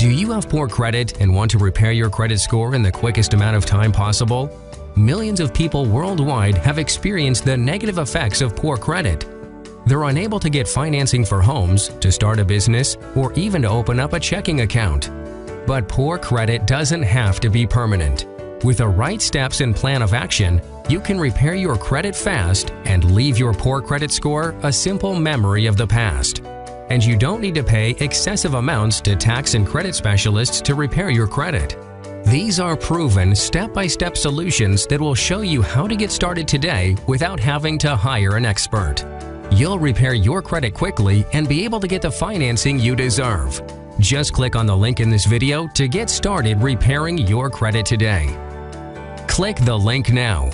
Do you have poor credit and want to repair your credit score in the quickest amount of time possible? Millions of people worldwide have experienced the negative effects of poor credit. They're unable to get financing for homes, to start a business, or even to open up a checking account. But poor credit doesn't have to be permanent. With the right steps and plan of action, you can repair your credit fast and leave your poor credit score a simple memory of the past. And you don't need to pay excessive amounts to tax and credit specialists to repair your credit. These are proven step-by-step solutions that will show you how to get started today without having to hire an expert. You'll repair your credit quickly and be able to get the financing you deserve. Just click on the link in this video to get started repairing your credit today. Click the link now.